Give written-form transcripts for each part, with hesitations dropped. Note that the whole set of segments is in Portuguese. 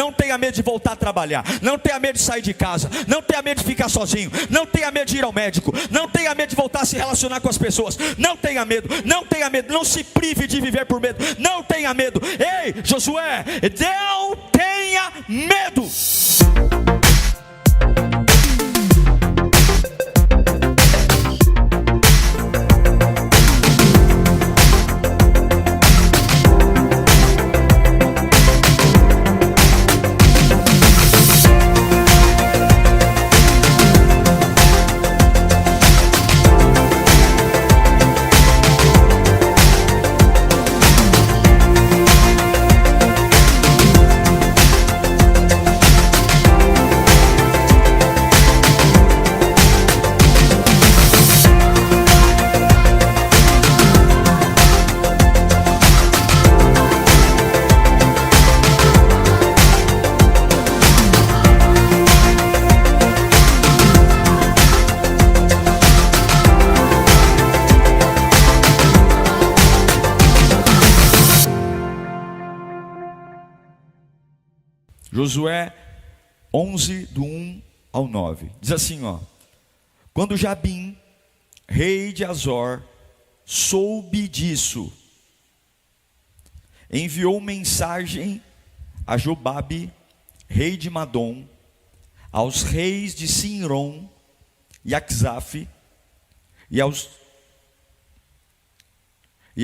Não tenha medo de voltar a trabalhar. Não tenha medo de sair de casa. Não tenha medo de ficar sozinho. Não tenha medo de ir ao médico. Não tenha medo de voltar a se relacionar com as pessoas. Não tenha medo. Não tenha medo. Não se prive de viver por medo. Não tenha medo. Ei, Josué, não tenha medo. Josué 11, do 1 ao 9. Diz assim, ó: quando Jabim, rei de Azor, soube disso, enviou mensagem a Jobabe, rei de Madom, aos reis de Sinrom e Aczaf, e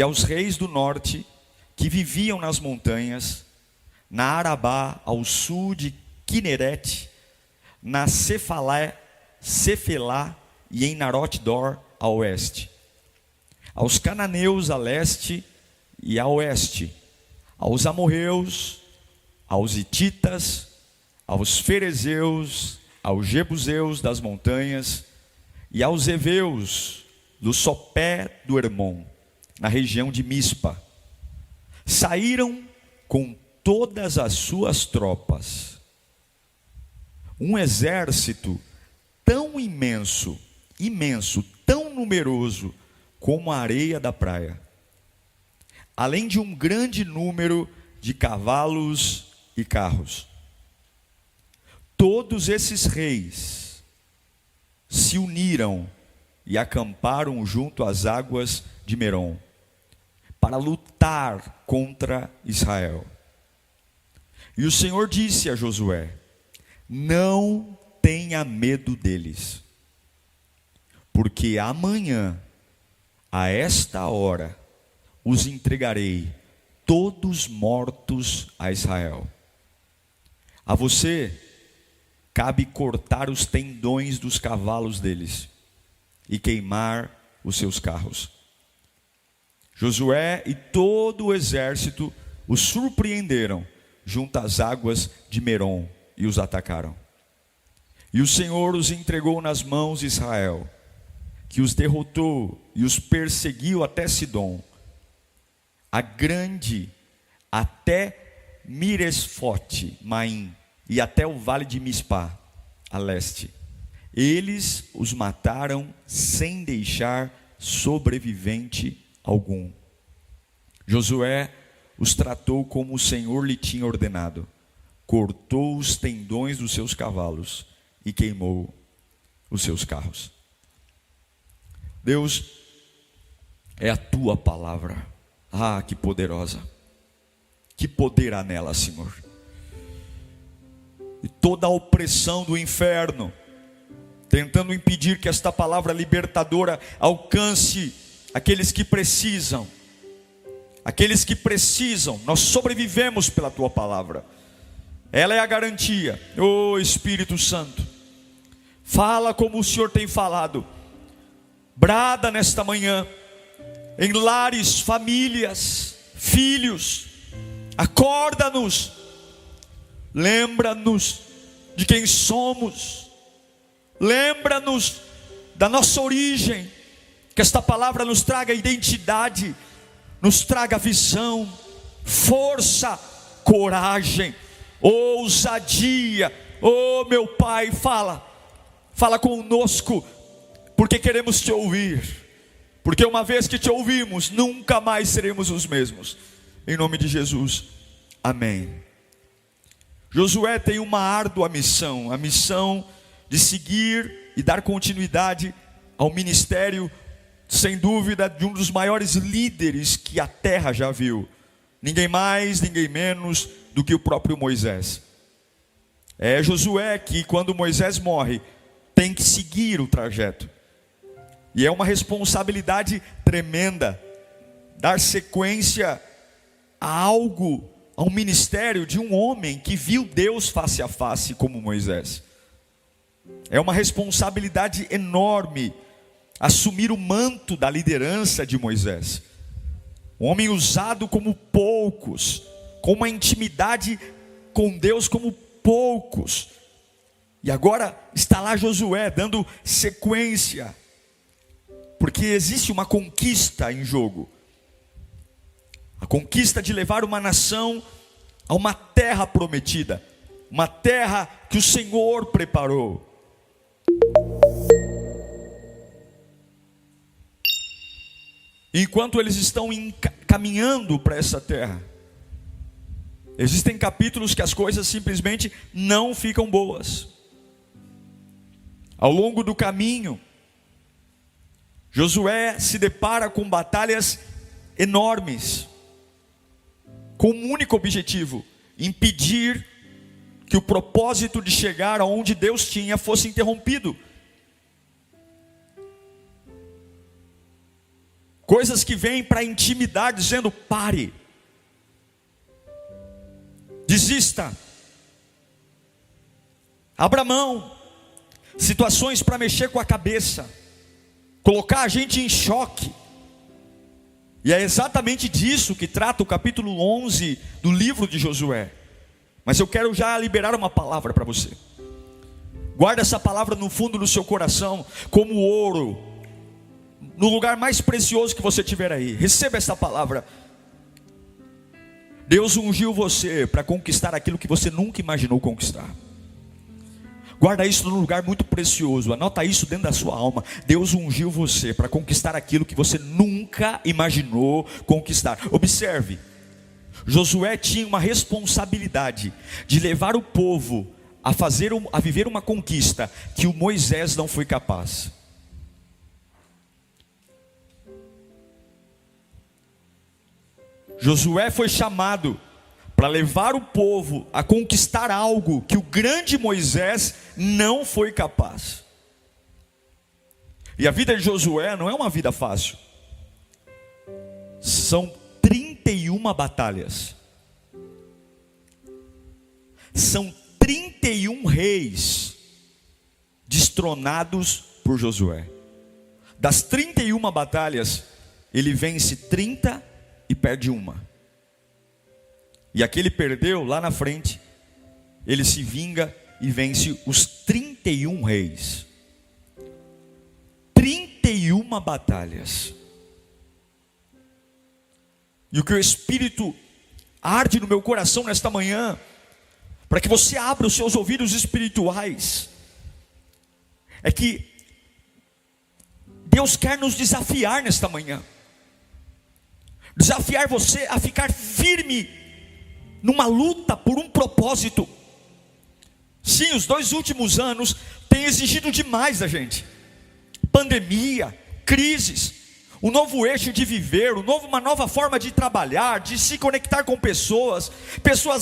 aos reis do norte, que viviam nas montanhas, na Arabá, ao sul de Quinerete, na Cefelá e em Narot-Dor, a oeste, aos cananeus a leste e a oeste, aos amorreus, aos hititas, aos ferezeus, aos jebuseus das montanhas e aos heveus do sopé do Hermon, na região de Mispa. Saíram com todas as suas tropas, um exército tão imenso, tão numeroso como a areia da praia, além de um grande número de cavalos e carros. Todos esses reis se uniram e acamparam junto às águas de Merom, para lutar contra Israel. E o Senhor disse a Josué: não tenha medo deles, porque amanhã, a esta hora, os entregarei todos mortos a Israel. A você cabe cortar os tendões dos cavalos deles e queimar os seus carros. Josué e todo o exército os surpreenderam junto às águas de Merom e os atacaram. E o Senhor os entregou nas mãos de Israel, que os derrotou e os perseguiu até Sidom, a grande, até Miresfote Maim, e até o vale de Mispá, a leste. Eles os mataram sem deixar sobrevivente algum. Josué os tratou como o Senhor lhe tinha ordenado. Cortou os tendões dos seus cavalos e queimou os seus carros. Deus, é a tua palavra. Ah, que poderosa. Que poder há nela, Senhor. E toda a opressão do inferno, tentando impedir que esta palavra libertadora alcance aqueles que precisam. Aqueles que precisam, nós sobrevivemos pela tua palavra. Ela é a garantia. Oh Espírito Santo, fala como o Senhor tem falado. Brada nesta manhã, em lares, famílias, filhos. Acorda-nos, lembra-nos de quem somos, lembra-nos da nossa origem. Que esta palavra nos traga identidade, nos traga visão, força, coragem, ousadia. Oh meu Pai, fala conosco, porque queremos te ouvir, porque uma vez que te ouvimos, nunca mais seremos os mesmos. Em nome de Jesus, amém. Josué tem uma árdua missão, a missão de seguir e dar continuidade ao ministério, sem dúvida, de um dos maiores líderes que a terra já viu. Ninguém mais, ninguém menos do que o próprio Moisés. É Josué que, quando Moisés morre, tem que seguir o trajeto. E é uma responsabilidade tremenda dar sequência a algo, a um ministério de um homem que viu Deus face a face como Moisés. É uma responsabilidade enorme assumir o manto da liderança de Moisés. Um homem usado como poucos, com uma intimidade com Deus como poucos. E agora está lá Josué dando sequência, porque existe uma conquista em jogo. A conquista de levar uma nação a uma terra prometida, uma terra que o Senhor preparou. Enquanto eles estão caminhando para essa terra, existem capítulos que as coisas simplesmente não ficam boas. Ao longo do caminho, Josué se depara com batalhas enormes, com um único objetivo: impedir que o propósito de chegar aonde Deus tinha fosse interrompido. Coisas que vêm para intimidar, dizendo: pare, desista, abra mão. Situações para mexer com a cabeça, colocar a gente em choque. E é exatamente disso que trata o capítulo 11 do livro de Josué. Mas eu quero já liberar uma palavra para você. Guarda essa palavra no fundo do seu coração, como ouro, no lugar mais precioso que você tiver aí. Receba essa palavra. Deus ungiu você para conquistar aquilo que você nunca imaginou conquistar. Guarda isso num lugar muito precioso, anota isso dentro da sua alma. Deus ungiu você para conquistar aquilo que você nunca imaginou conquistar. Observe, Josué tinha uma responsabilidade de levar o povo a viver uma conquista que o Moisés não foi capaz. Josué foi chamado para levar o povo a conquistar algo que o grande Moisés não foi capaz. E a vida de Josué não é uma vida fácil. São 31 batalhas. São 31 reis destronados por Josué. Das 31 batalhas, ele vence 30 e perde uma. E aquele perdeu lá na frente, ele se vinga e vence os 31 reis. 31 batalhas. E o que o Espírito arde no meu coração nesta manhã, para que você abra os seus ouvidos espirituais, é que Deus quer nos desafiar nesta manhã. Desafiar você a ficar firme numa luta por um propósito. Sim, os 2 últimos anos têm exigido demais da gente. Pandemia, crises, um novo eixo de viver, uma nova forma de trabalhar, de se conectar com pessoas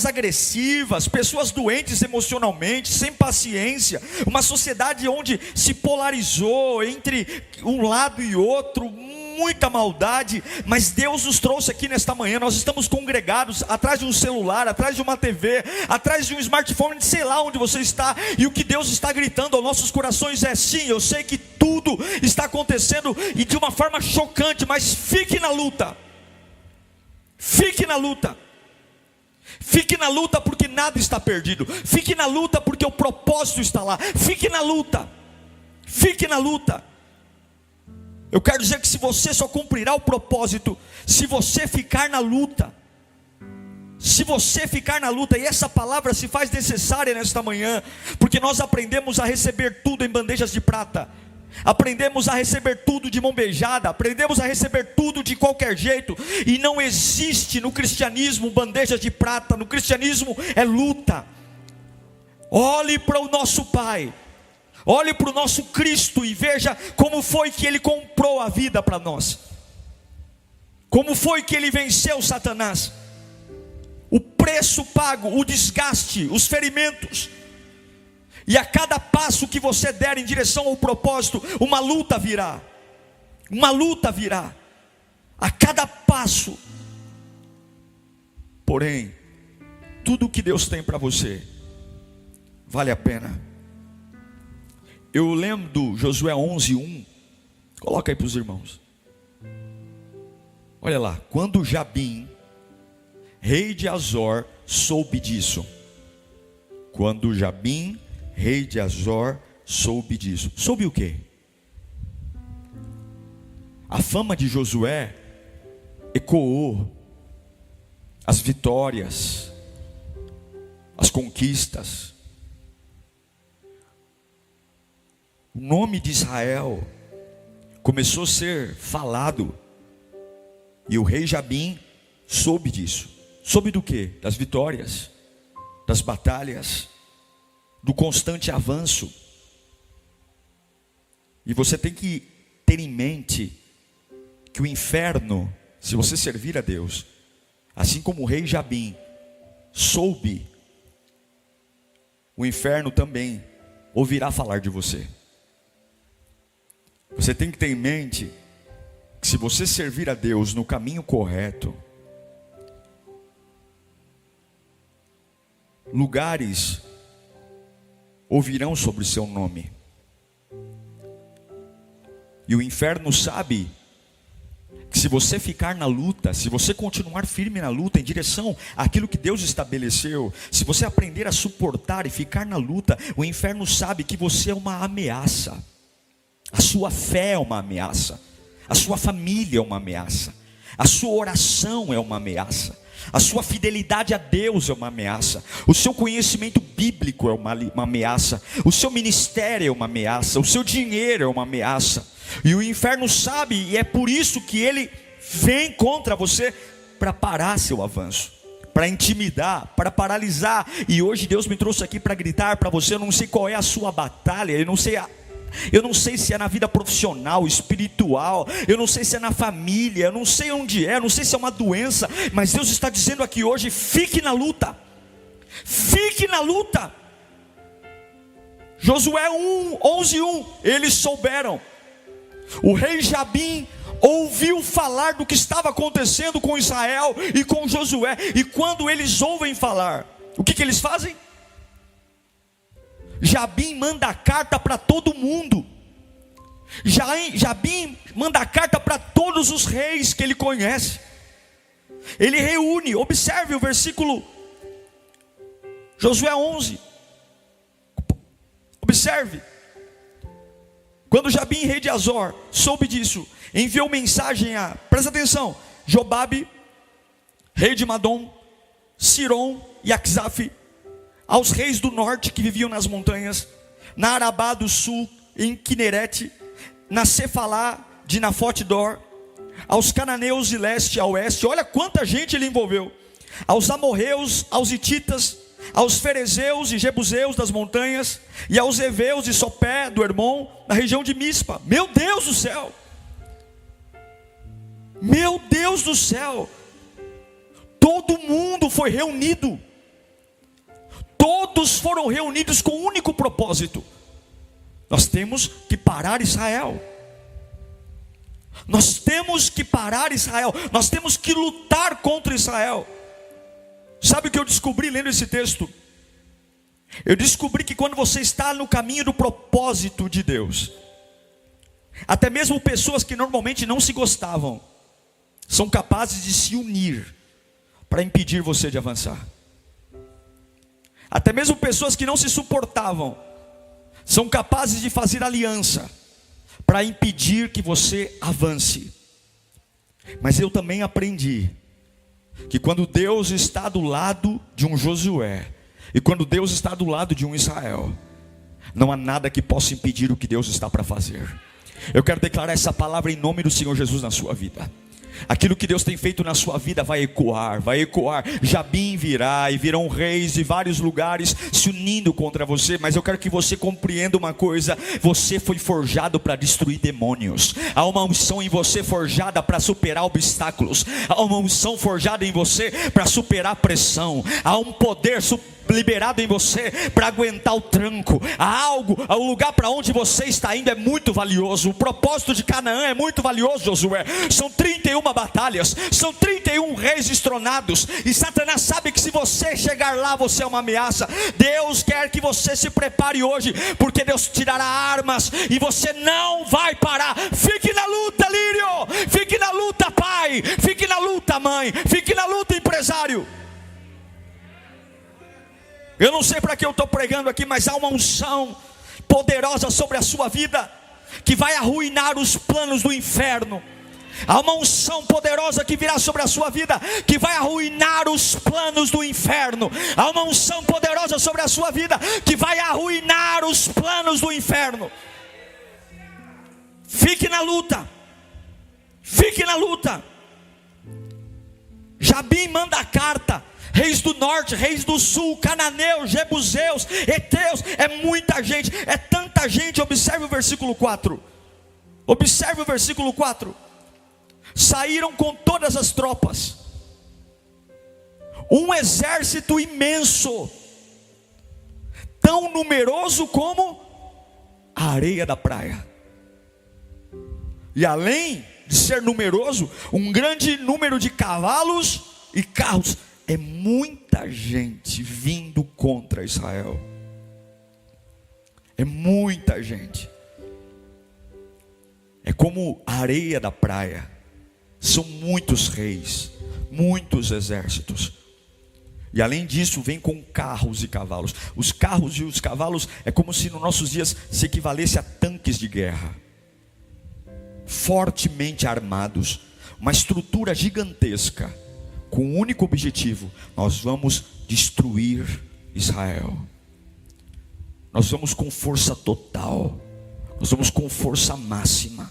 agressivas, pessoas doentes emocionalmente, sem paciência, uma sociedade onde se polarizou entre um lado e outro, muita maldade. Mas Deus nos trouxe aqui nesta manhã. Nós estamos congregados atrás de um celular, atrás de uma TV, atrás de um smartphone, sei lá onde você está. E o que Deus está gritando aos nossos corações é: sim, eu sei que tudo está acontecendo e de uma forma chocante, mas fique na luta. Fique na luta. Fique na luta, porque nada está perdido. Fique na luta, porque o propósito está lá. Fique na luta. Fique na luta. Eu quero dizer que se você só cumprirá o propósito se você ficar na luta. Se você ficar na luta. E essa palavra se faz necessária nesta manhã, porque nós aprendemos a receber tudo em bandejas de prata. Aprendemos a receber tudo de mão beijada. Aprendemos a receber tudo de qualquer jeito. E não existe no cristianismo bandejas de prata. No cristianismo é luta. Olhe para o nosso Pai, olhe para o nosso Cristo e veja como foi que Ele comprou a vida para nós. Como foi que Ele venceu Satanás. O preço pago, o desgaste, os ferimentos. E a cada passo que você der em direção ao propósito, uma luta virá. Uma luta virá. A cada passo. Porém, tudo que Deus tem para você vale a pena. Eu lembro do Josué 11:1. Coloca aí para os irmãos. Olha lá. Quando Jabim, rei de Azor, soube disso. Quando Jabim, rei de Azor, soube disso. Soube o quê? A fama de Josué ecoou. As vitórias, as conquistas. O nome de Israel começou a ser falado. E o rei Jabim soube disso. Soube do quê? Das vitórias, das batalhas, do constante avanço. E você tem que ter em mente que o inferno, se você servir a Deus, assim como o rei Jabim soube, o inferno também ouvirá falar de você. Você tem que ter em mente que se você servir a Deus no caminho correto, lugares ouvirão sobre o seu nome. E o inferno sabe que se você ficar na luta, se você continuar firme na luta, em direção àquilo que Deus estabeleceu, se você aprender a suportar e ficar na luta, o inferno sabe que você é uma ameaça. A sua fé é uma ameaça. A sua família é uma ameaça. A sua oração é uma ameaça. A sua fidelidade a Deus é uma ameaça. O seu conhecimento bíblico é uma ameaça. O seu ministério é uma ameaça. O seu dinheiro é uma ameaça. E o inferno sabe, e é por isso que ele vem contra você, para parar seu avanço, para intimidar, para paralisar. E hoje Deus me trouxe aqui para gritar para você. Eu não sei qual é a sua batalha, eu não sei se é na vida profissional, espiritual, eu não sei se é na família, eu não sei onde é, eu não sei se é uma doença, mas Deus está dizendo aqui hoje: fique na luta, fique na luta. Josué 11:1, eles souberam. O rei Jabim ouviu falar do que estava acontecendo com Israel e com Josué, e quando eles ouvem falar, o que eles fazem? Jabim manda carta para todo mundo. Jabim manda carta para todos os reis que ele conhece. Ele reúne, observe o versículo Josué 11. Observe. Quando Jabim, rei de Azor, soube disso, enviou mensagem presta atenção, Jobabe, rei de Madom, Siron e Aczaf, aos reis do norte que viviam nas montanhas, na Arabá do sul, em Quinerete, na Cefalá de Nafote-dor, aos cananeus de leste a oeste. Olha quanta gente ele envolveu. Aos amorreus, aos hititas, aos ferezeus e jebuseus das montanhas, e aos heveus de Sopé do Hermon, na região de Mispa. Meu Deus do céu, meu Deus do céu, todo mundo foi reunido. Todos foram reunidos com um único propósito: nós temos que parar Israel. Nós temos que parar Israel. Nós temos que lutar contra Israel. Sabe o que eu descobri lendo esse texto? Eu descobri que quando você está no caminho do propósito de Deus, até mesmo pessoas que normalmente não se gostavam são capazes de se unir para impedir você de avançar. Até mesmo pessoas que não se suportavam são capazes de fazer aliança para impedir que você avance. Mas eu também aprendi que quando Deus está do lado de um Josué, e quando Deus está do lado de um Israel, não há nada que possa impedir o que Deus está para fazer. Eu quero declarar essa palavra em nome do Senhor Jesus na sua vida. Aquilo que Deus tem feito na sua vida vai ecoar, vai ecoar. Jabim virá e virão reis de vários lugares se unindo contra você. Mas eu quero que você compreenda uma coisa: você foi forjado para destruir demônios. Há uma unção em você forjada para superar obstáculos. Há uma unção forjada em você para superar pressão. Há um poder liberado em você para aguentar o tranco. O lugar para onde você está indo é muito valioso. O propósito de Canaã é muito valioso, Josué. São 31 batalhas, são 31 reis destronados, e Satanás sabe que se você chegar lá, você é uma ameaça. Deus quer que você se prepare hoje, porque Deus te dará armas e você não vai parar. Fique na luta, Lírio. Fique na luta, pai. Fique na luta, mãe. Fique na luta, empresário. Eu não sei para que eu estou pregando aqui, mas há uma unção poderosa sobre a sua vida, que vai arruinar os planos do inferno. Há uma unção poderosa que virá sobre a sua vida, que vai arruinar os planos do inferno. Há uma unção poderosa sobre a sua vida, que vai arruinar os planos do inferno. Fique na luta. Fique na luta. Jabim manda a carta. Reis do norte, reis do sul, cananeus, jebuseus, heteus, é muita gente, é tanta gente. Observe o versículo 4. Observe o versículo 4. Saíram com todas as tropas, um exército imenso, tão numeroso como a areia da praia. E além de ser numeroso, um grande número de cavalos e carros. É muita gente vindo contra Israel. É muita gente. É como a areia da praia. São muitos reis, muitos exércitos. E além disso, vem com carros e cavalos. Os carros e os cavalos é como se nos nossos dias se equivalesse a tanques de guerra, fortemente armados, uma estrutura gigantesca, com um único objetivo: nós vamos destruir Israel. Nós vamos com força total, nós vamos com força máxima.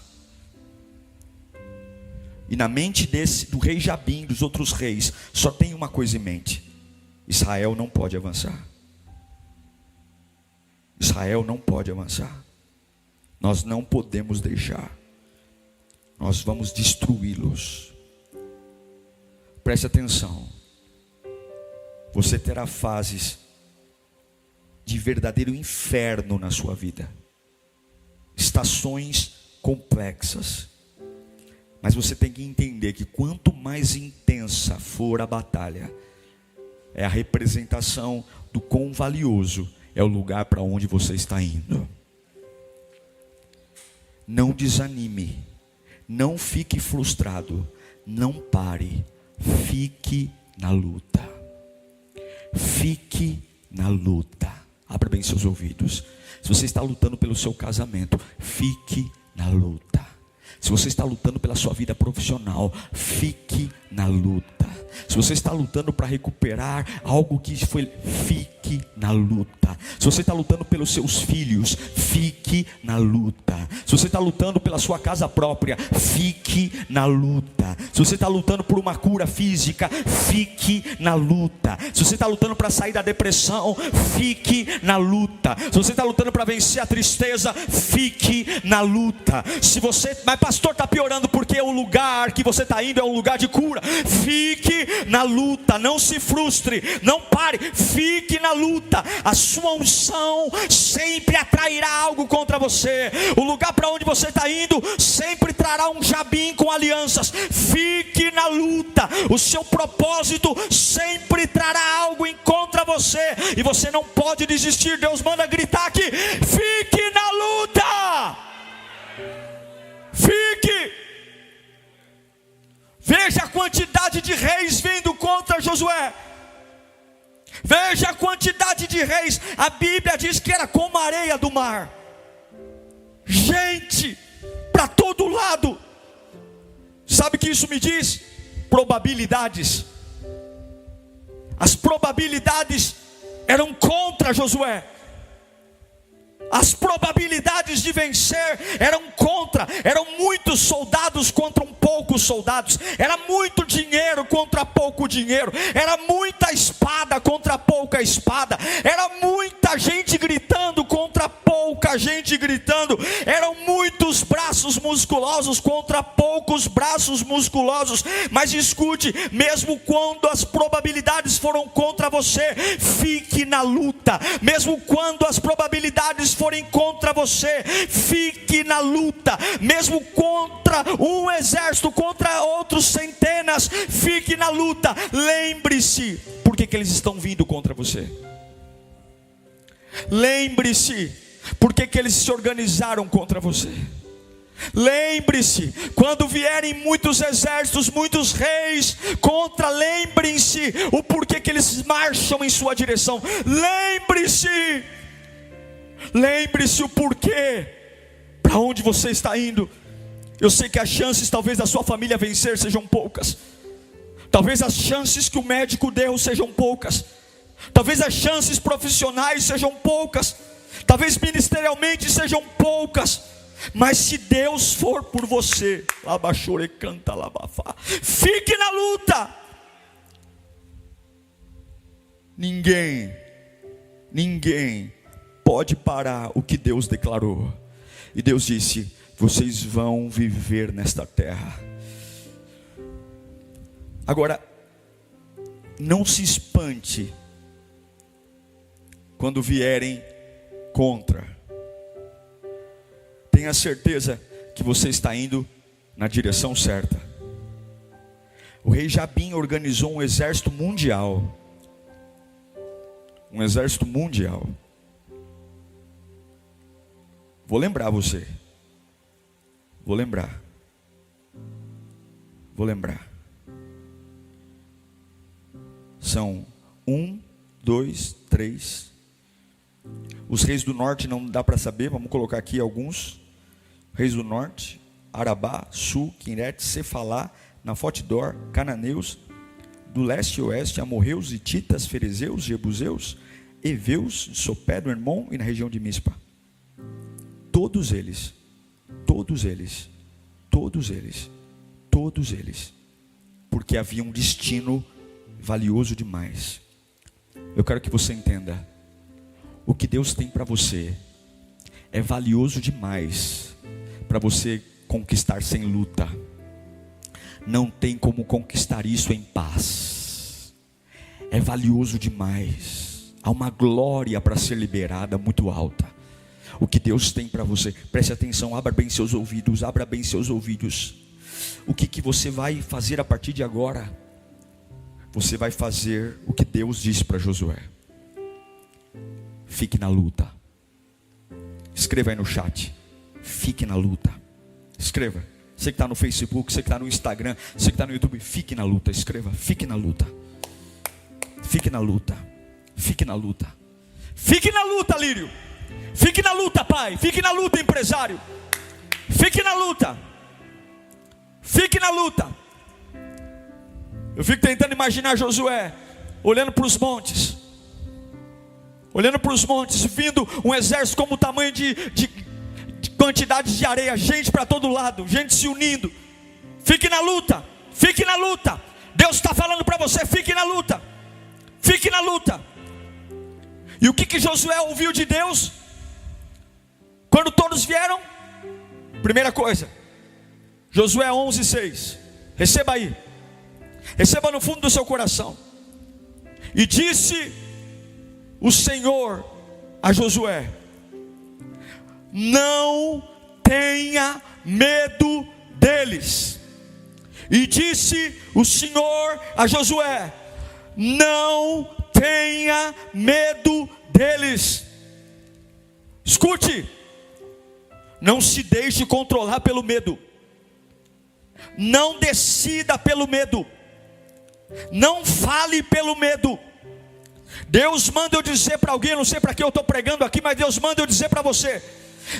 E na mente do rei Jabim, dos outros reis, só tem uma coisa em mente: Israel não pode avançar. Israel não pode avançar. Nós não podemos deixar. Nós vamos destruí-los. Preste atenção. Você terá fases de verdadeiro inferno na sua vida, estações complexas. Mas você tem que entender que quanto mais intensa for a batalha, é a representação do quão valioso é o lugar para onde você está indo. Não desanime, não fique frustrado, não pare. Fique na luta. Fique na luta. Abra bem seus ouvidos. Se você está lutando pelo seu casamento, fique na luta. Se você está lutando pela sua vida profissional, fique na luta. Se você está lutando para recuperar algo que foi, fique na luta. Se você está lutando pelos seus filhos, fique na luta. Se você está lutando pela sua casa própria, fique na luta. Se você está lutando por uma cura física, fique na luta. Se você está lutando para sair da depressão, fique na luta. Se você está lutando para vencer a tristeza, fique na luta. Se você, mas pastor, está piorando porque o lugar que você está indo é um lugar de cura. Fique na luta, não se frustre, não pare, fique na luta. A sua unção sempre atrairá algo contra você. O lugar para onde você está indo sempre trará um Jabim com alianças. Fique na luta. O seu propósito sempre trará algo em contra você, e você não pode desistir. Deus manda gritar aqui: fique na luta. Fique. Veja a quantidade de reis vindo contra Josué. Veja a quantidade de reis. A Bíblia diz que era como a areia do mar. Gente para todo lado. Sabe o que isso me diz? Probabilidades. As probabilidades eram contra Josué. As probabilidades de vencer eram contra, eram muitos soldados contra poucos soldados, era muito dinheiro contra pouco dinheiro, era muita espada contra pouca espada, era muita gente gritando contra pouca gente gritando, eram muitos braços musculosos contra poucos braços musculosos. Mas escute, mesmo quando as probabilidades foram contra você, fique na luta. Mesmo quando as probabilidades forem contra você, fique na luta. Mesmo contra um exército, contra outros centenas, fique na luta. Lembre-se, por que eles estão vindo contra você? Lembre-se, por que eles se organizaram contra você? Lembre-se, quando vierem muitos exércitos, muitos reis contra, lembrem-se o porquê que eles marcham em sua direção. Lembre-se o porquê, para onde você está indo. Eu sei que as chances talvez da sua família vencer sejam poucas, talvez as chances que o médico deu sejam poucas, talvez as chances profissionais sejam poucas, talvez ministerialmente sejam poucas. Mas se Deus for por você, fique na luta. Ninguém pode parar o que Deus declarou. E Deus disse: vocês vão viver nesta terra. Agora, não se espante quando vierem contra. Tenha certeza que você está indo na direção certa. O rei Jabim organizou um exército mundial. Um exército mundial. Vou lembrar você. Vou lembrar. São 1, 2, 3. Os reis do norte não dá para saber, vamos colocar aqui alguns. Reis do norte: Arabá, Sul, Quinet, Cefalá, Nafote-dor, Cananeus. Do leste e oeste: amorreus, hititas, ferezeus, jebuseus, heveus, Sopé do Hermon e na região de Mispa. Todos eles, porque havia um destino valioso demais. Eu quero que você entenda: o que Deus tem para você é valioso demais para você conquistar sem luta. Não tem como conquistar isso em paz. É valioso demais. Há uma glória para ser liberada muito alta. O que Deus tem para você, preste atenção, abra bem seus ouvidos. O que você vai fazer a partir de agora? Você vai fazer o que Deus disse para Josué. Fique na luta. Escreva aí no chat: fique na luta. Escreva. Você que está no Facebook, você que está no Instagram, você que está no YouTube, fique na luta. Escreva: fique na luta. Fique na luta. Fique na luta. Fique na luta, Lírio. Fique na luta, pai. Fique na luta, empresário. Fique na luta. Fique na luta. Eu fico tentando imaginar Josué olhando para os montes. Vindo um exército como o tamanho de quantidades de areia, gente para todo lado, gente se unindo. Fique na luta. Deus está falando para você: fique na luta. E o que Josué ouviu de Deus quando todos vieram? Primeira coisa, Josué 11:6. Receba aí, receba no fundo do seu coração. E disse o Senhor a Josué: não tenha medo deles. E disse o Senhor a Josué: não tenha medo deles. Escute, não se deixe controlar pelo medo. Não decida pelo medo. Não fale pelo medo. Deus manda eu dizer para alguém, eu não sei para quem eu estou pregando aqui, mas Deus manda eu dizer para você: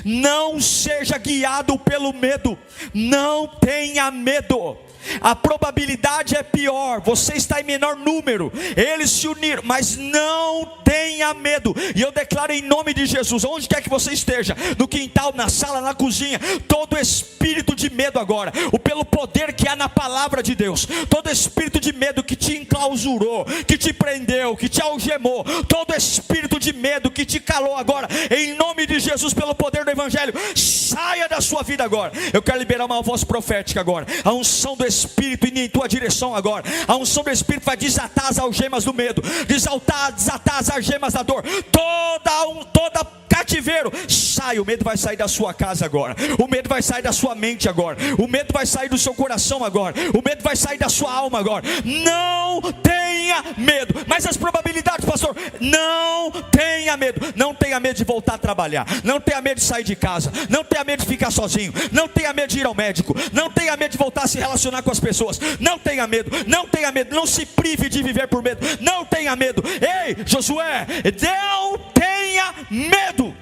não seja guiado pelo medo. Não tenha medo. A probabilidade é pior, você está em menor número, eles se uniram, mas não tenha medo. E eu declaro em nome de Jesus, onde quer que você esteja, no quintal, na sala, na cozinha, todo espírito de medo agora, pelo poder que há na palavra de Deus, todo espírito de medo que te enclausurou, que te prendeu, que te algemou, todo espírito de medo que te calou agora, em nome de Jesus, pelo poder do Evangelho, saia da sua vida agora. Eu quero liberar uma voz profética agora, a unção do Espírito indo em tua direção agora, a unção do Espírito vai desatar as algemas do medo, desatar as algemas da dor, toda cativeiro, sai, o medo vai sair da sua casa agora, o medo vai sair da sua mente agora, o medo vai sair do seu coração agora, o medo vai sair da sua alma agora. Não tenha medo, mas as probabilidades, pastor, não tenha medo, não tenha medo de voltar a trabalhar, não tenha medo de sair de casa, não tenha medo de ficar sozinho, não tenha medo de ir ao médico, não tenha medo de voltar a se relacionar com as pessoas, não tenha medo, não se prive de viver por medo, não tenha medo. Ei, Josué, não tenha medo,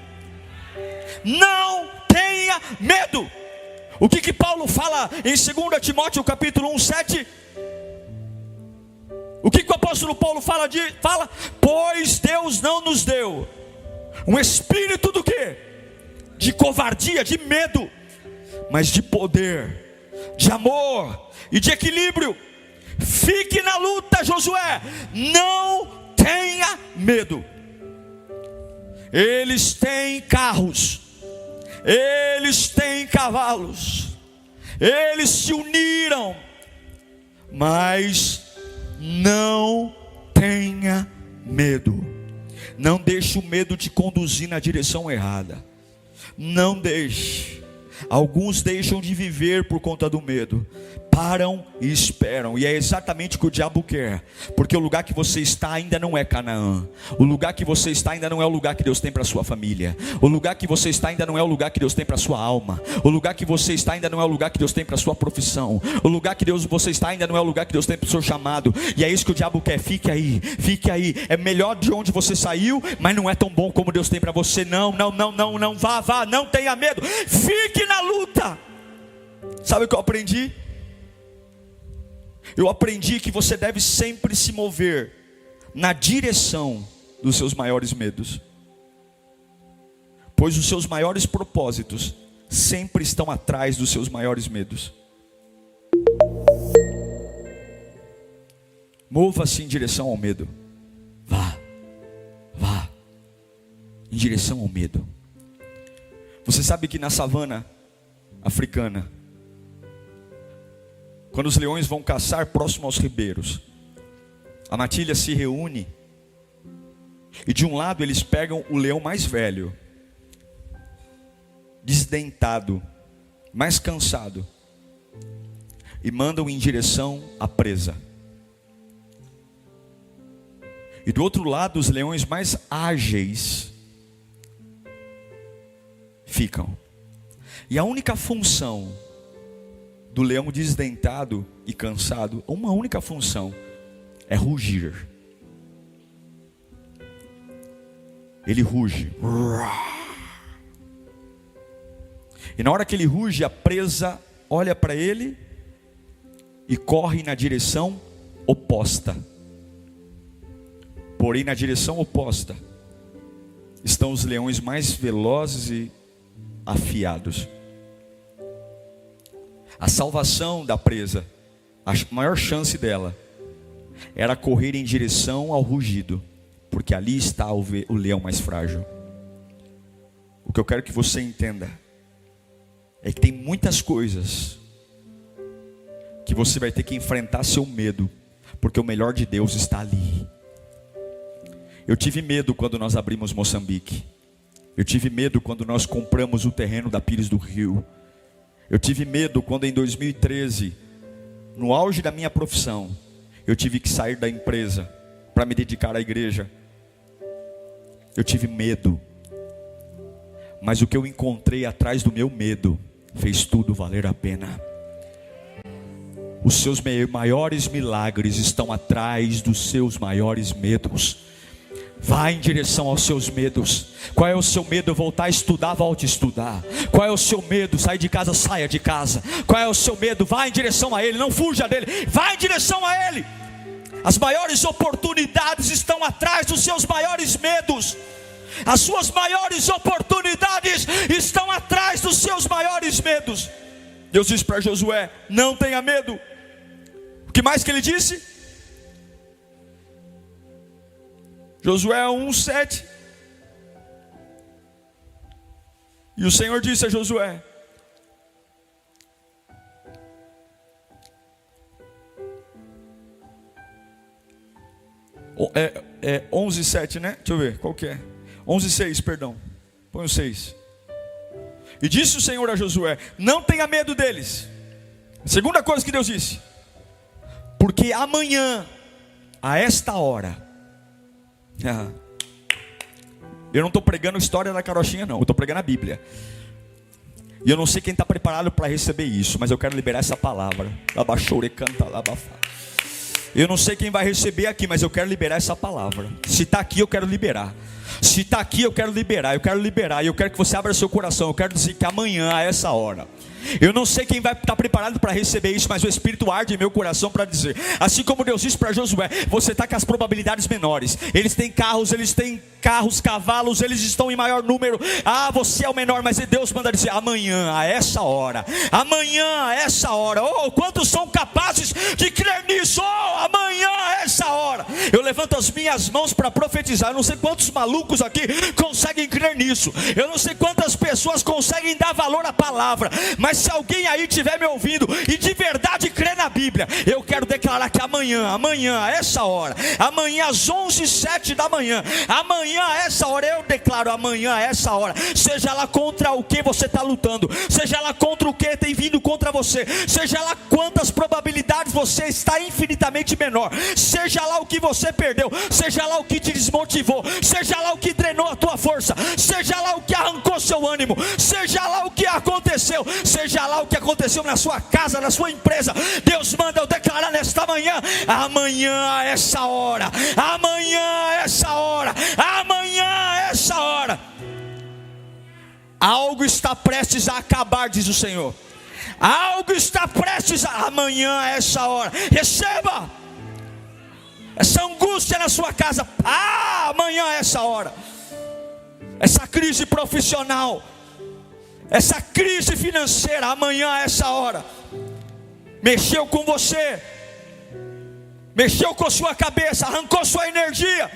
não tenha medo. O que Paulo fala em 2 Timóteo capítulo 1:7? O que o apóstolo Paulo fala? Pois Deus não nos deu um espírito do quê? De covardia, de medo, mas de poder, de amor e de equilíbrio. Fique na luta, Josué, não tenha medo. Eles têm carros, eles têm cavalos, eles se uniram, mas não tenha medo. Não deixe o medo te conduzir na direção errada. Não deixe. Alguns deixam de viver por conta do medo, param e esperam, e é exatamente o que o diabo quer, porque o lugar que você está ainda não é Canaã, o lugar que você está ainda não é o lugar que Deus tem para a sua família, o lugar que você está ainda não é o lugar que Deus tem para a sua alma, o lugar que você está ainda não é o lugar que Deus tem para a sua profissão, o lugar que você está ainda não é o lugar que Deus tem para o seu chamado, e é isso que o diabo quer. Fique aí, é melhor de onde você saiu, mas não é tão bom como Deus tem para você. Não, vá, não tenha medo, fique na luta. Sabe o que eu aprendi? Eu aprendi que você deve sempre se mover na direção dos seus maiores medos, pois os seus maiores propósitos sempre estão atrás dos seus maiores medos. Mova-se em direção ao medo. Vá em direção ao medo. Você sabe que na savana africana, quando os leões vão caçar próximo aos ribeiros, a matilha se reúne e de um lado eles pegam o leão mais velho, desdentado, mais cansado, e mandam em direção à presa. E do outro lado os leões mais ágeis ficam. E a única função do leão desdentado e cansado, uma única função, é rugir. Ele ruge. E na hora que ele ruge, a presa olha para ele e corre na direção oposta. Porém, na direção oposta estão os leões mais velozes e afiados. A salvação da presa, a maior chance dela era correr em direção ao rugido, porque ali está o leão mais frágil. O que eu quero que você entenda é que tem muitas coisas que você vai ter que enfrentar seu medo, porque o melhor de Deus está ali. Eu tive medo quando nós abrimos Moçambique. Eu tive medo quando nós compramos o terreno da Pires do Rio. Eu tive medo quando em 2013, no auge da minha profissão, eu tive que sair da empresa para me dedicar à igreja. Eu tive medo, mas o que eu encontrei atrás do meu medo fez tudo valer a pena. Os seus maiores milagres estão atrás dos seus maiores medos. Vá em direção aos seus medos. Qual é o seu medo? Voltar a estudar, volte a estudar. Qual é o seu medo? Sair de casa, saia de casa. Qual é o seu medo? Vá em direção a Ele, não fuja dele. Vá em direção a Ele. As maiores oportunidades estão atrás dos seus maiores medos. As suas maiores oportunidades estão atrás dos seus maiores medos. Deus disse para Josué: não tenha medo. O que mais que ele disse? Josué 1:7. E o Senhor disse a Josué: 11:7, né? Deixa eu ver, qual que é? 11:6, perdão. Põe o 6. E disse o Senhor a Josué: não tenha medo deles. Segunda coisa que Deus disse: porque amanhã, a esta hora. Eu não estou pregando história da carochinha, não. Eu estou pregando a Bíblia. E eu não sei quem está preparado para receber isso, mas eu quero liberar essa palavra. Eu não sei quem vai receber aqui, mas eu quero liberar essa palavra. Se está aqui, eu quero liberar. Se está aqui, eu quero liberar. Eu quero liberar. E eu quero que você abra seu coração. Eu quero dizer que amanhã, a essa hora, eu não sei quem vai estar preparado para receber isso, mas o Espírito arde em meu coração para dizer. Assim como Deus disse para Josué: você está com as probabilidades menores. Eles têm carros, cavalos, eles estão em maior número. Você é o menor, mas Deus manda dizer: amanhã, a essa hora. Amanhã, a essa hora. Quantos são capazes de crer nisso? Amanhã, a essa hora. Eu levanto as minhas mãos para profetizar. Eu não sei quantos malucos aqui conseguem crer nisso. Eu não sei quantas pessoas conseguem dar valor à palavra. Mas se alguém aí estiver me ouvindo e de verdade crê na Bíblia, eu quero declarar que amanhã, a essa hora, amanhã às 11:07 da manhã, amanhã a essa hora, eu declaro amanhã a essa hora, seja lá contra o que você está lutando, seja lá contra o que tem vindo contra você, seja lá quantas probabilidades você está infinitamente menor, seja lá o que você perdeu, seja lá o que te desmotivou, seja lá o que drenou a tua força, seja lá o que arrancou seu ânimo, seja lá o que aconteceu, seja lá o que aconteceu na sua casa, na sua empresa, Deus manda eu declarar nesta manhã: amanhã a essa hora, amanhã a essa hora, amanhã a essa hora, algo está prestes a acabar, diz o Senhor. Algo está prestes a amanhã a essa hora. Receba essa angústia na sua casa. Amanhã a essa hora. Essa crise profissional, essa crise financeira, amanhã a essa hora. Mexeu com você, mexeu com sua cabeça, arrancou sua energia,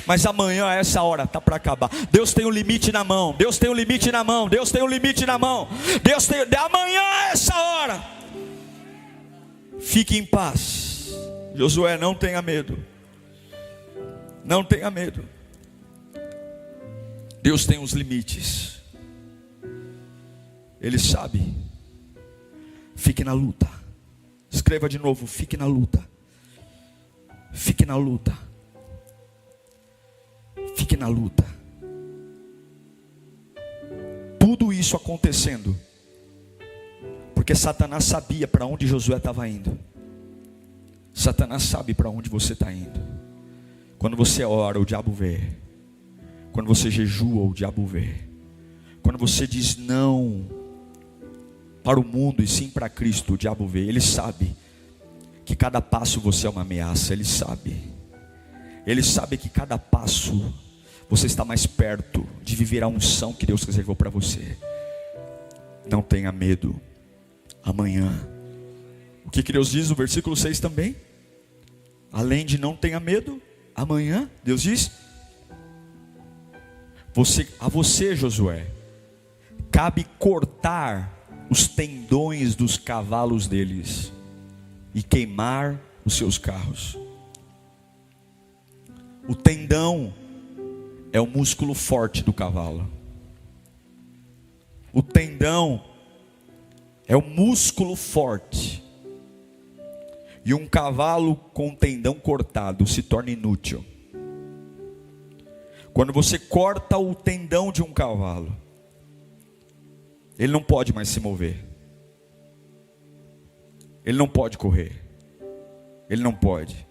mas amanhã a essa hora está para acabar. Deus tem um limite na mão. Deus tem um limite na mão. Deus tem um limite na mão. Deus tem. Amanhã a essa hora, fique em paz. Josué, não tenha medo. Não tenha medo. Deus tem os limites. Ele sabe. Fique na luta. Escreva de novo: fique na luta. Fique na luta. Fique na luta. Tudo isso acontecendo porque Satanás sabia para onde Josué estava indo. Satanás sabe para onde você está indo. Quando você ora, o diabo vê. Quando você jejua, o diabo vê. Quando você diz não para o mundo e sim para Cristo, o diabo vê. Ele sabe que cada passo você é uma ameaça. Ele sabe. Ele sabe que cada passo você está mais perto de viver a unção que Deus reservou para você. Não tenha medo. Amanhã. O que Deus diz no versículo 6 também? Além de não tenha medo, amanhã, Deus diz: a você, Josué, cabe cortar os tendões dos cavalos deles e queimar os seus carros. O tendão é o músculo forte do cavalo. O tendão é o músculo forte. E um cavalo com tendão cortado se torna inútil. Quando você corta o tendão de um cavalo, ele não pode mais se mover. Ele não pode correr. Ele não pode.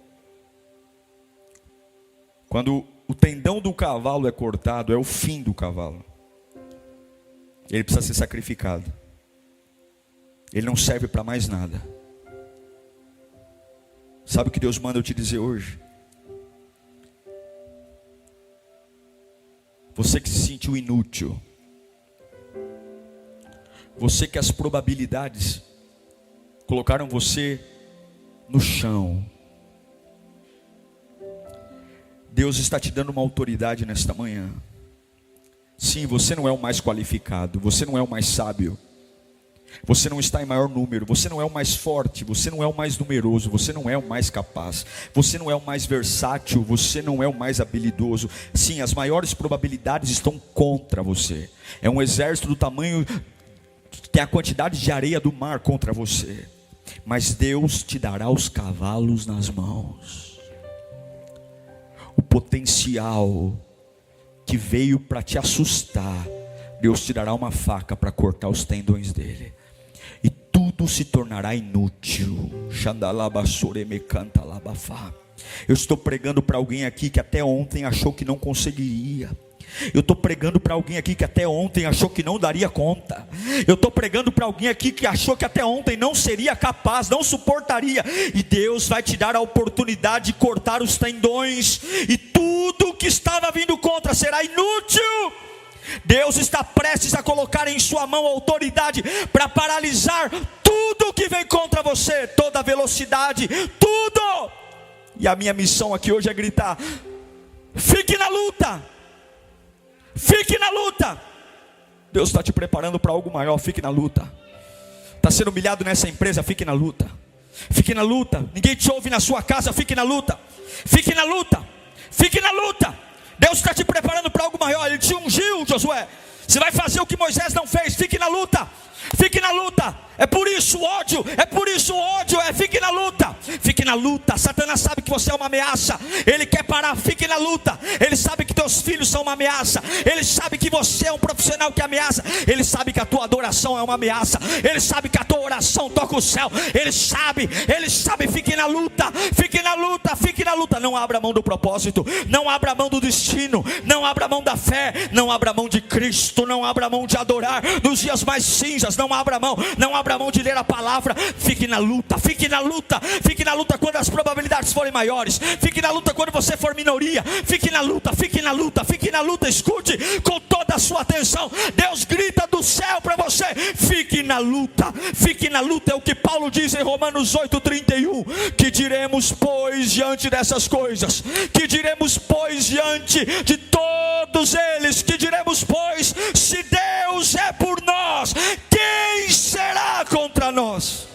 Quando o tendão do cavalo é cortado, é o fim do cavalo. Ele precisa ser sacrificado. Ele não serve para mais nada. Sabe o que Deus manda eu te dizer hoje? Você que se sentiu inútil, você que as probabilidades colocaram você no chão, Deus está te dando uma autoridade nesta manhã. Sim, você não é o mais qualificado, você não é o mais sábio, você não está em maior número, você não é o mais forte, você não é o mais numeroso, você não é o mais capaz, você não é o mais versátil, você não é o mais habilidoso. Sim, as maiores probabilidades estão contra você. É um exército do tamanho, tem a quantidade de areia do mar contra você. Mas Deus te dará os cavalos nas mãos. O potencial que veio para te assustar, Deus te dará uma faca para cortar os tendões dele. E tudo se tornará inútil. Eu estou pregando para alguém aqui que até ontem achou que não conseguiria. Eu estou pregando para alguém aqui que até ontem achou que não daria conta. Eu estou pregando para alguém aqui que achou que até ontem não seria capaz, não suportaria. E Deus vai te dar a oportunidade de cortar os tendões. E tudo que estava vindo contra será inútil. Deus está prestes a colocar em sua mão a autoridade para paralisar tudo que vem contra você. Toda a velocidade, tudo. E a minha missão aqui hoje é gritar: fique na luta. Fique na luta. Deus está te preparando para algo maior. Fique na luta. Está sendo humilhado nessa empresa, fique na luta. Fique na luta. Ninguém te ouve na sua casa, fique na luta. Fique na luta. Fique na luta. Deus está te preparando para algo maior. Ele te ungiu, Josué. Você vai fazer o que Moisés não fez. Fique na luta. Fique na luta. É por isso o ódio. É por isso o ódio. Fique na luta. Fique na luta. Satanás sabe que você é uma ameaça. Ele quer parar. Fique na luta. Ele sabe que teus filhos são uma ameaça. Ele sabe que você é um profissional que ameaça. Ele sabe que a tua adoração é uma ameaça. Ele sabe que a tua oração toca o céu. Ele sabe. Fique na luta. Fique na luta. Fique na luta. Não abra mão do propósito. Não abra mão do destino. Não abra mão da fé. Não abra mão de Cristo. Não abra mão de adorar nos dias mais cinzas. Não abra mão. Não abra mão de ler a palavra. Fique na luta. Fique na luta. Fique na luta quando as probabilidades forem maiores. Fique na luta quando você for minoria. Fique na luta. Fique na luta. Fique na luta. Escute com toda a sua atenção. Deus grita do céu para você: fique na luta. Fique na luta. É o que Paulo diz em Romanos 8:31. Que diremos, pois, diante dessas coisas? Que diremos, pois, diante de todos eles? Que diremos, pois, se Deus é por nós, quem será contra nós?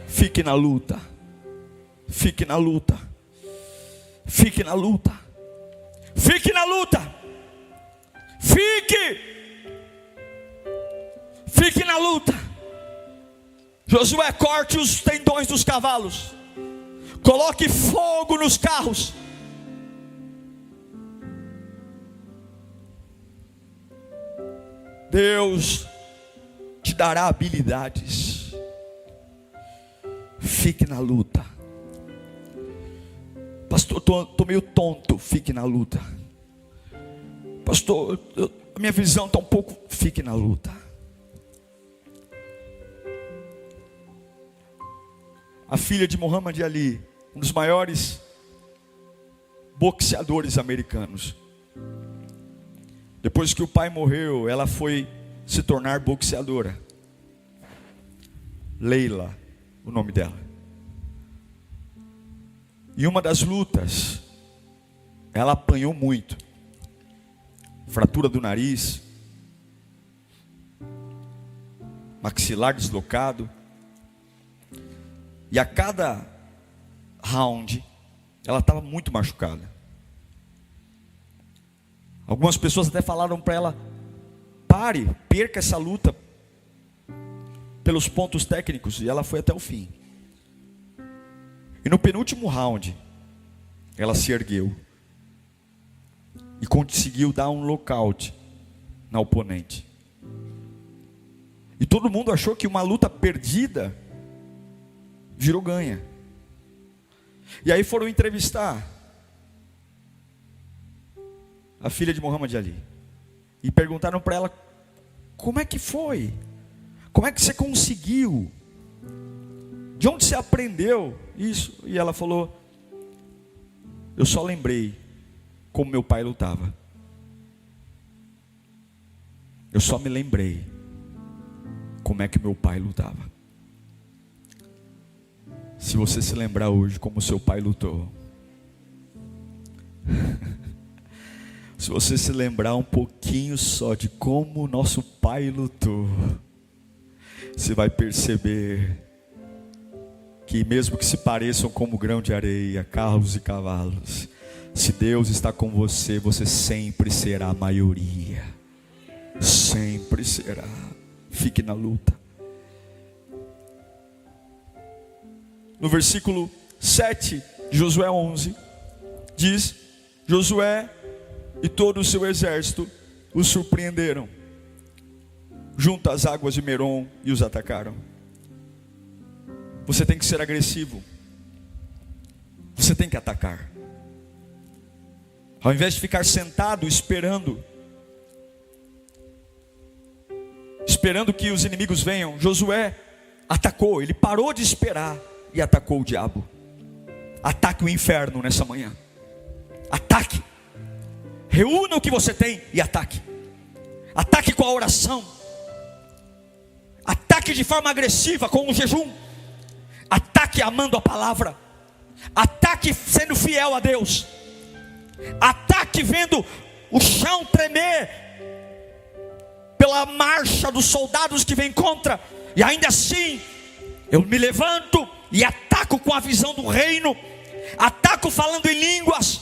Fique na luta. Fique na luta. Fique na luta. Fique na luta. Fique na luta. Josué, corte os tendões dos cavalos. Coloque fogo nos carros. Deus te dará habilidades. Fique na luta. Pastor, estou meio tonto. Fique na luta. Pastor, a minha visão está um pouco. Fique na luta. A filha de Muhammad Ali, um dos maiores boxeadores americanos. Depois que o pai morreu, ela foi se tornar boxeadora. Leila, o nome dela. E uma das lutas, ela apanhou muito. Fratura do nariz, maxilar deslocado. E a cada round, ela estava muito machucada. Algumas pessoas até falaram para ela: pare, perca essa luta pelos pontos técnicos. E ela foi até o fim. E no penúltimo round, ela se ergueu e conseguiu dar um nocaute na oponente. E todo mundo achou que uma luta perdida virou ganha. E aí foram entrevistar a filha de Muhammad Ali. E perguntaram para ela: como é que foi? Como é que você conseguiu? De onde você aprendeu isso? E ela falou: eu só lembrei como meu pai lutava. Eu só me lembrei como é que meu pai lutava. Se você se lembrar hoje como seu pai lutou, se você se lembrar um pouquinho só de como nosso pai lutou, você vai perceber que mesmo que se pareçam como grão de areia, carros e cavalos, se Deus está com você, você sempre será a maioria. Sempre será. Fique na luta. No versículo 7 de Josué 11, diz: Josué e todo o seu exército os surpreenderam junto às águas de Merom e os atacaram. Você tem que ser agressivo. Você tem que atacar. Ao invés de ficar sentado esperando que os inimigos venham, Josué atacou. Ele parou de esperar e atacou o diabo. Ataque o inferno nessa manhã. Ataque. Reúna o que você tem e ataque. Ataque com a oração. Ataque de forma agressiva com o jejum. Ataque amando a palavra. Ataque sendo fiel a Deus. Ataque vendo o chão tremer pela marcha dos soldados que vem contra. E ainda assim eu me levanto e ataco com a visão do reino. Ataco falando em línguas.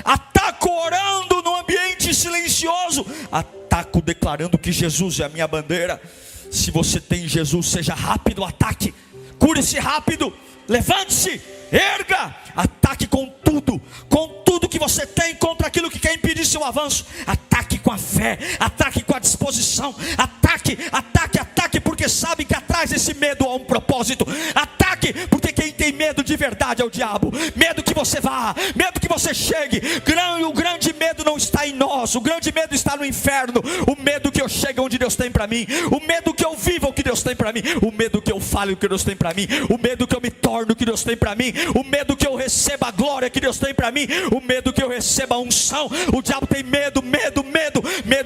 Ataco orando no ambiente silencioso. Ataco declarando que Jesus é a minha bandeira. Se você tem Jesus, seja rápido, ataque. Cure-se rápido, levante-se, erga, ataque com tudo que você tem contra aquilo que quer impedir seu avanço. Ataque com a fé, ataque com a disposição, ataque, porque sabe que atrás desse medo há um propósito. Ataque, porque quem tem medo de verdade é o diabo. Medo que você vá, medo que você chegue. O grande medo não está em nós, o grande medo está no inferno. O medo que eu chegue onde Deus tem para mim, o medo que eu viva o que Deus tem para mim, o medo que eu fale o que Deus tem para mim, o medo que eu me torne o que Deus tem para mim, o medo que eu receba a glória que Deus tem para mim, o medo que eu receba a unção. O diabo tem medo,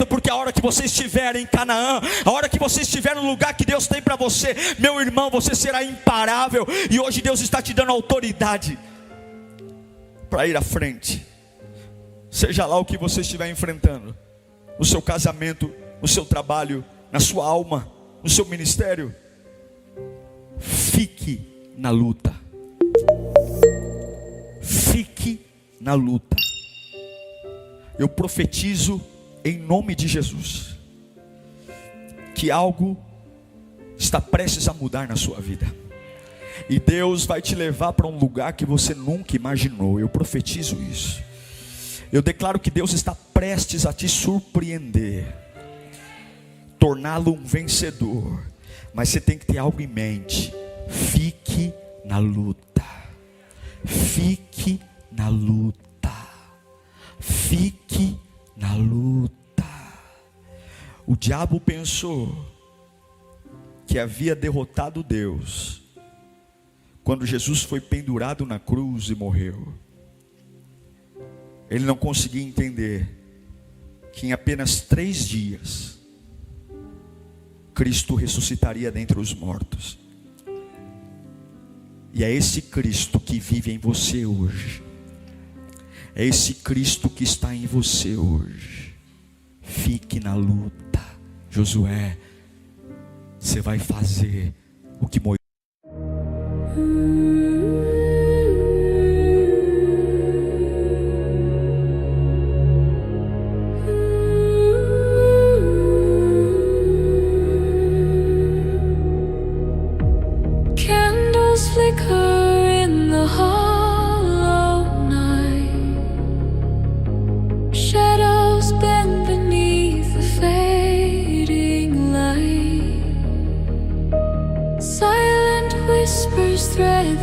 porque a hora que você estiver em Canaã, a hora que você estiver no lugar que Deus tem para você, meu irmão, você será imparável. E hoje Deus está te dando autoridade para ir à frente. Seja lá o que você estiver enfrentando, no seu casamento, no seu trabalho, na sua alma, no seu ministério, fique na luta. Fique na luta. Eu profetizo em nome de Jesus que algo está prestes a mudar na sua vida. E Deus vai te levar para um lugar que você nunca imaginou. Eu profetizo isso. Eu declaro que Deus está prestes a te surpreender, torná-lo um vencedor. Mas você tem que ter algo em mente. Fique na luta. Fique na luta. Fique na luta. O diabo pensou que havia derrotado Deus quando Jesus foi pendurado na cruz e morreu. Ele não conseguia entender que em apenas 3 dias Cristo ressuscitaria dentre os mortos. E é esse Cristo que vive em você hoje. É esse Cristo que está em você hoje. Fique na luta. Josué, você vai fazer o que Moisés. Flicker in the hollow night, shadows bend beneath the fading light, silent whispers thread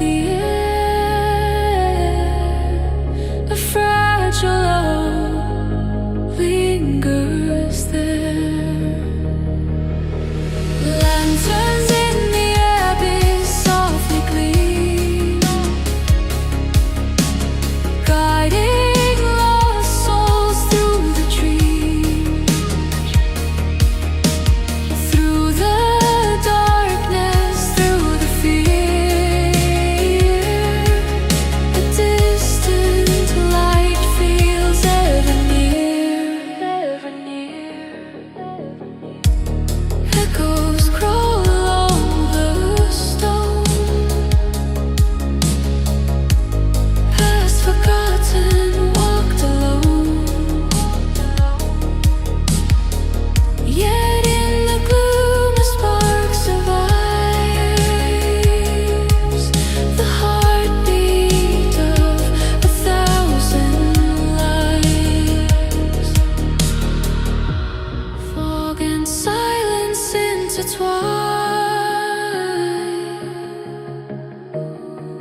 intertwine.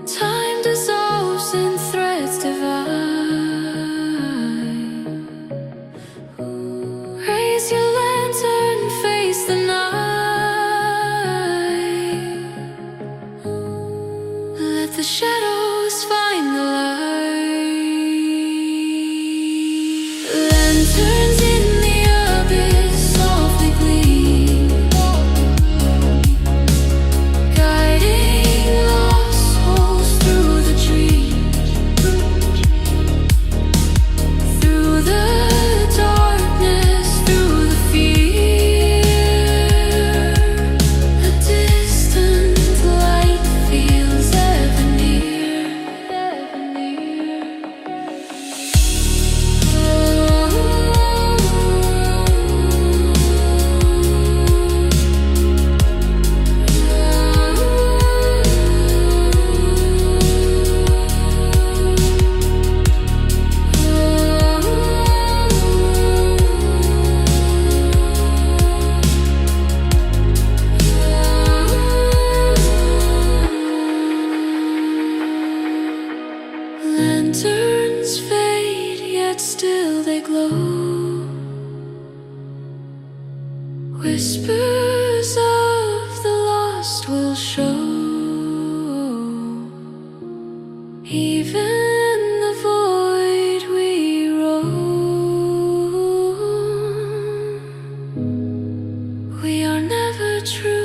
Time dissolves in threads divine. Raise your lantern, face the night. Let the shadows find the light. Lanterns in the abyss softly gleam, guiding lost souls through the dreams, through the darkness, through the fear. A distant light feels ever near, ever near. Lanterns fade, yet still they glow. Whispers of the lost will show. Even in the void we roam, we are never true.